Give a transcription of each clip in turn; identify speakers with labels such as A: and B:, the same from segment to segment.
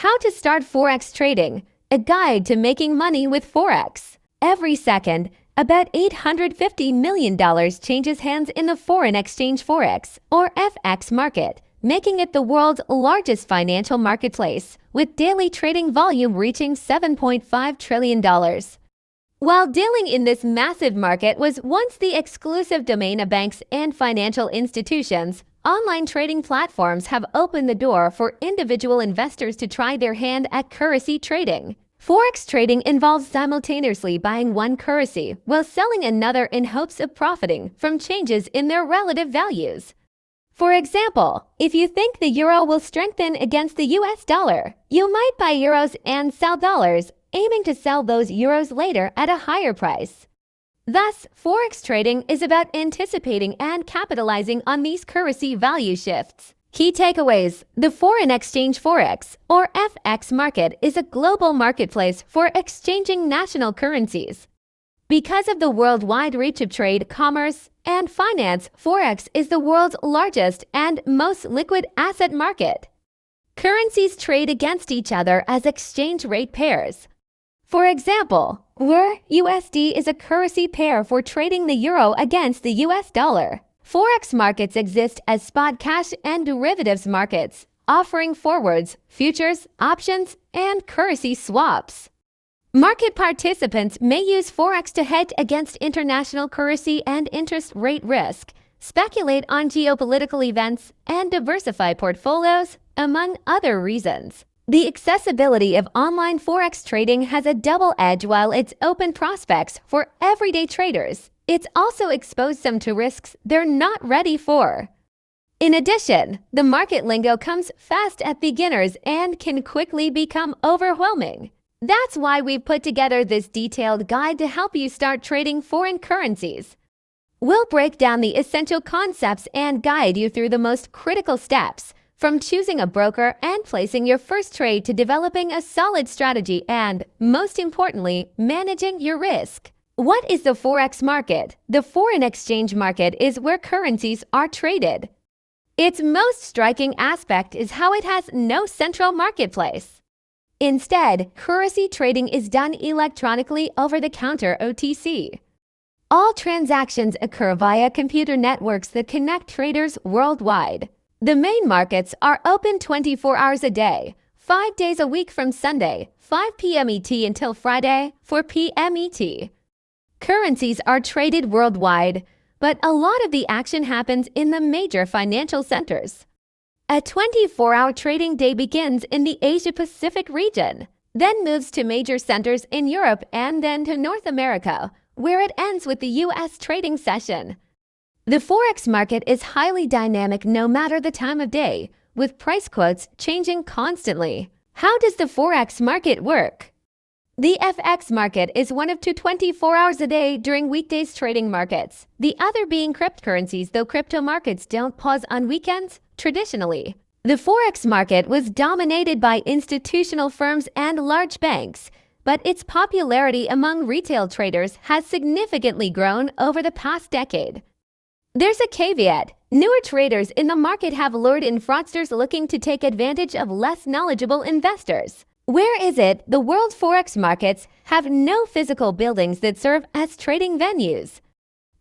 A: How to start Forex trading, a guide to making money with Forex. Every second, about $850 million changes hands in the foreign exchange Forex, or FX market, making it the world's largest financial marketplace, with daily trading volume reaching $7.5 trillion. While dealing in this massive market was once the exclusive domain of banks and financial institutions, online trading platforms have opened the door for individual investors to try their hand at currency trading. Forex trading involves simultaneously buying one currency while selling another in hopes of profiting from changes in their relative values. For example, if you think the euro will strengthen against the US dollar, you might buy euros and sell dollars, aiming to sell those euros later at a higher price. Thus, Forex trading is about anticipating and capitalizing on these currency value shifts. Key takeaways: the foreign exchange Forex, or FX market, is a global marketplace for exchanging national currencies. Because of the worldwide reach of trade, commerce, and finance, Forex is the world's largest and most liquid asset market. Currencies trade against each other as exchange rate pairs. For example, where USD is a currency pair for trading the euro against the US dollar. Forex markets exist as spot cash and derivatives markets, offering forwards, futures, options, and currency swaps. Market participants may use Forex to hedge against international currency and interest rate risk, speculate on geopolitical events, and diversify portfolios, among other reasons. The accessibility of online Forex trading has a double edge. While it's open prospects for everyday traders, it's also exposed some to risks they're not ready for. In addition, the market lingo comes fast at beginners and can quickly become overwhelming. That's why we've put together this detailed guide to help you start trading foreign currencies. We'll break down the essential concepts and guide you through the most critical steps, from choosing a broker and placing your first trade to developing a solid strategy and, most importantly, managing your risk. What is the Forex market? The foreign exchange market is where currencies are traded. Its most striking aspect is how it has no central marketplace. Instead, currency trading is done electronically over the counter (OTC). All transactions occur via computer networks that connect traders worldwide. The main markets are open 24 hours a day, 5 days a week from Sunday, 5 p.m. ET until Friday, 4 p.m. ET. Currencies are traded worldwide, but a lot of the action happens in the major financial centers. A 24-hour trading day begins in the Asia-Pacific region, then moves to major centers in Europe and then to North America, where it ends with the U.S. trading session. The Forex market is highly dynamic no matter the time of day, with price quotes changing constantly. How does the Forex market work? The FX market is one of two 24 hours a day during weekdays trading markets, the other being cryptocurrencies, though crypto markets don't pause on weekends traditionally. The Forex market was dominated by institutional firms and large banks, but its popularity among retail traders has significantly grown over the past decade. There's a caveat. Newer traders in the market have lured in fraudsters looking to take advantage of less knowledgeable investors. Where is it? The world Forex markets have no physical buildings that serve as trading venues.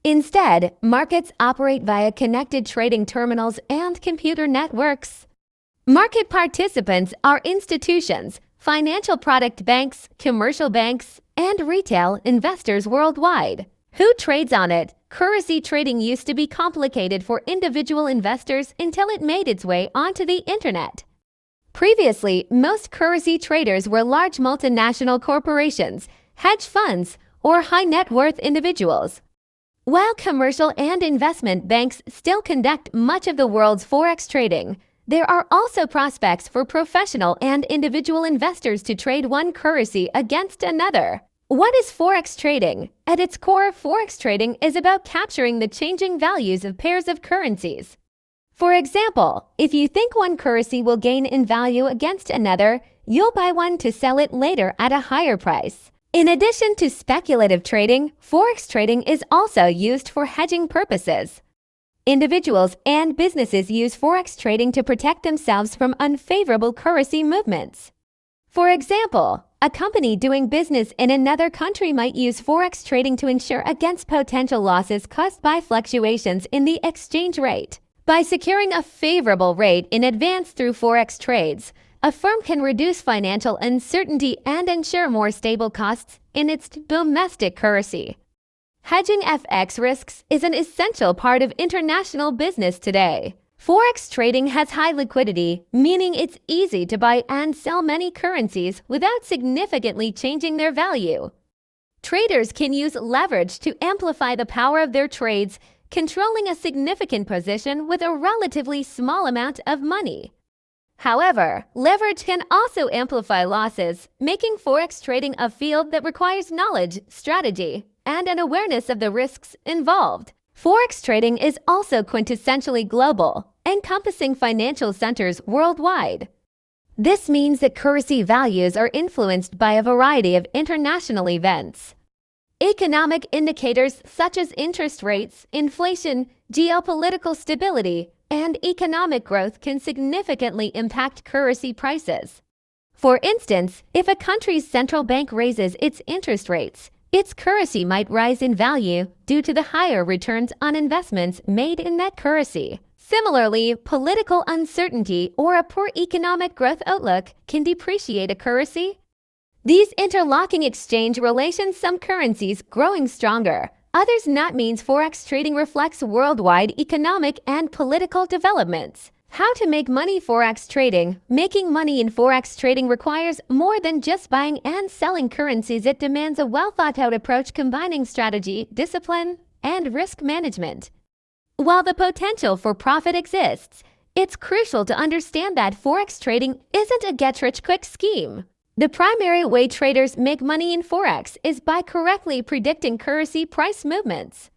A: Instead, markets operate via connected trading terminals and computer networks. Market participants are institutions, financial product banks, commercial banks, and retail investors worldwide. Who trades on it? Currency trading used to be complicated for individual investors until it made its way onto the internet. Previously, most currency traders were large multinational corporations, hedge funds, or high-net-worth individuals. While commercial and investment banks still conduct much of the world's Forex trading, there are also prospects for professional and individual investors to trade one currency against another. What is Forex trading? At its core, Forex trading is about capturing the changing values of pairs of currencies. For example, if you think one currency will gain in value against another, you'll buy one to sell it later at a higher price. In addition to speculative trading, Forex trading is also used for hedging purposes. Individuals and businesses use Forex trading to protect themselves from unfavorable currency movements. For example, a company doing business in another country might use Forex trading to insure against potential losses caused by fluctuations in the exchange rate. By securing a favorable rate in advance through Forex trades, a firm can reduce financial uncertainty and ensure more stable costs in its domestic currency. Hedging FX risks is an essential part of international business today. Forex trading has high liquidity, meaning it's easy to buy and sell many currencies without significantly changing their value. Traders can use leverage to amplify the power of their trades, controlling a significant position with a relatively small amount of money. However, leverage can also amplify losses, making Forex trading a field that requires knowledge, strategy, and an awareness of the risks involved. Forex trading is also quintessentially global, encompassing financial centers worldwide. This means that currency values are influenced by a variety of international events. Economic indicators such as interest rates, inflation, geopolitical stability, and economic growth can significantly impact currency prices. For instance, if a country's central bank raises its interest rates, its currency might rise in value due to the higher returns on investments made in that currency. Similarly, political uncertainty or a poor economic growth outlook can depreciate a currency. These interlocking exchange relations, some currencies growing stronger, others not, means Forex trading reflects worldwide economic and political developments. How to make money Forex trading. Making money in Forex trading requires more than just buying and selling currencies. It demands a well-thought-out approach combining strategy, discipline, and risk management. While the potential for profit exists, it's crucial to understand that Forex trading isn't a get-rich-quick scheme. The primary way traders make money in Forex is by correctly predicting currency price movements.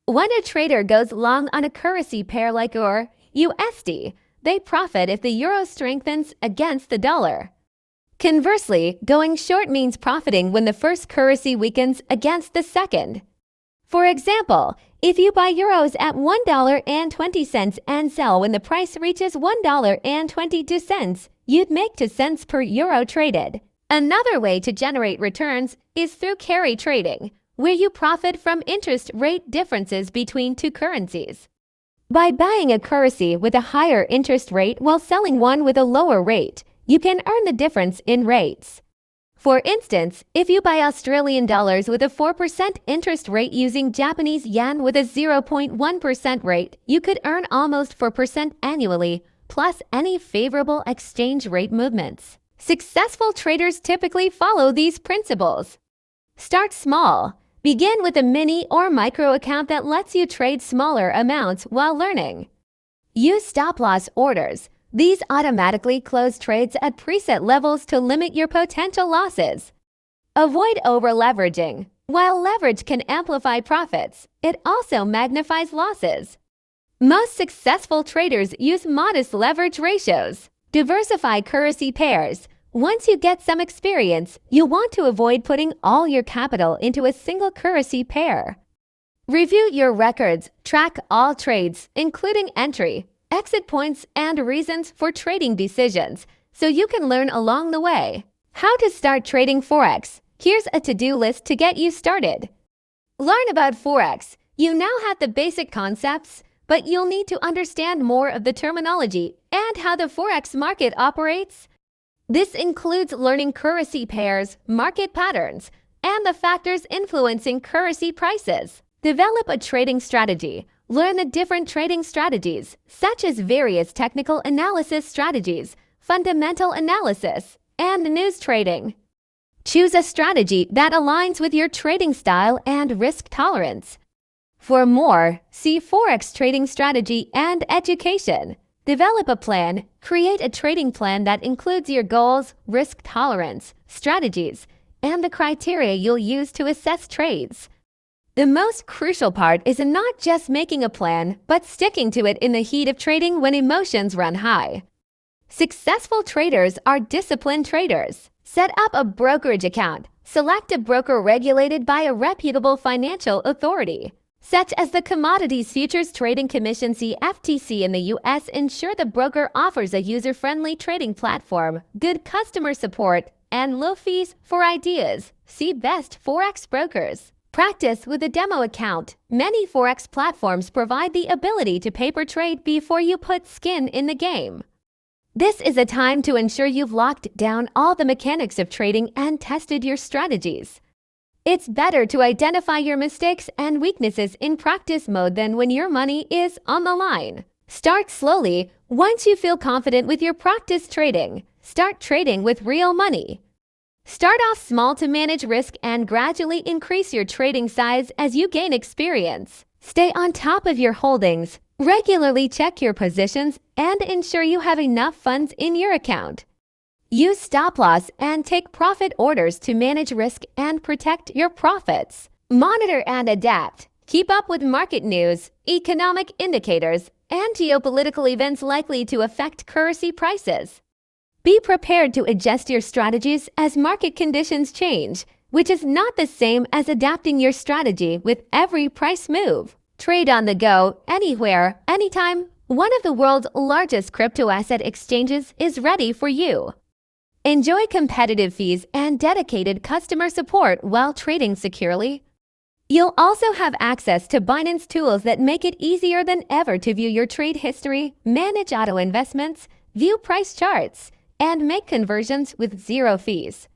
A: When a trader goes long on a currency pair like EUR USD, they profit if the euro strengthens against the dollar. Conversely, going short means profiting when the first currency weakens against the second. For example, if you buy euros at $1.20 and sell when the price reaches $1.22, you'd make 2 cents per euro traded. Another way to generate returns is through carry trading, where you profit from interest rate differences between two currencies. By buying a currency with a higher interest rate while selling one with a lower rate, you can earn the difference in rates. For instance, if you buy Australian dollars with a 4% interest rate using Japanese yen with a 0.1% rate, you could earn almost 4% annually, plus any favorable exchange rate movements. Successful traders typically follow these principles. Start small. Begin with a mini or micro account that lets you trade smaller amounts while learning. Use stop-loss orders. These automatically close trades at preset levels to limit your potential losses. Avoid over-leveraging. While leverage can amplify profits, it also magnifies losses. Most successful traders use modest leverage ratios. Diversify currency pairs. Once you get some experience, you'll want to avoid putting all your capital into a single currency pair. Review your records. Track all trades, including entry, exit points, and reasons for trading decisions, so you can learn along the way. How to start trading Forex. Here's a to-do list to get you started. Learn about Forex. You now have the basic concepts, but you'll need to understand more of the terminology and how the Forex market operates. This includes learning currency pairs, market patterns, and the factors influencing currency prices. Develop a trading strategy. Learn the different trading strategies, such as various technical analysis strategies, fundamental analysis, and news trading. Choose a strategy that aligns with your trading style and risk tolerance. For more, see Forex trading strategy and education. Develop a plan. Create a trading plan that includes your goals, risk tolerance, strategies, and the criteria you'll use to assess trades. The most crucial part is not just making a plan, but sticking to it in the heat of trading when emotions run high. Successful traders are disciplined traders. Set up a brokerage account. Select a broker regulated by a reputable financial authority. such as the Commodities Futures Trading Commission (CFTC) in the U.S., ensure the broker offers a user-friendly trading platform, good customer support, and low fees for ideas. See Best Forex Brokers. Practice with a demo account. Many Forex platforms provide the ability to paper trade before you put skin in the game. This is a time to ensure you've locked down all the mechanics of trading and tested your strategies. It's better to identify your mistakes and weaknesses in practice mode than when your money is on the line. Start slowly. Once you feel confident with your practice trading, start trading with real money. Start off small to manage risk and gradually increase your trading size as you gain experience. Stay on top of your holdings. Regularly check your positions and ensure you have enough funds in your account. Use stop loss and take profit orders to manage risk and protect your profits. Monitor and adapt. Keep up with market news, economic indicators, and geopolitical events likely to affect currency prices. Be prepared to adjust your strategies as market conditions change, which is not the same as adapting your strategy with every price move. Trade on the go, anywhere, anytime. One of the world's largest crypto asset exchanges is ready for you. Enjoy competitive fees and dedicated customer support while trading securely. You'll also have access to Binance tools that make it easier than ever to view your trade history, manage auto investments, view price charts, and make conversions with zero fees.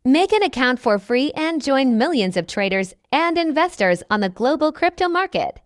A: Make an account for free and join millions of traders and investors on the global crypto market.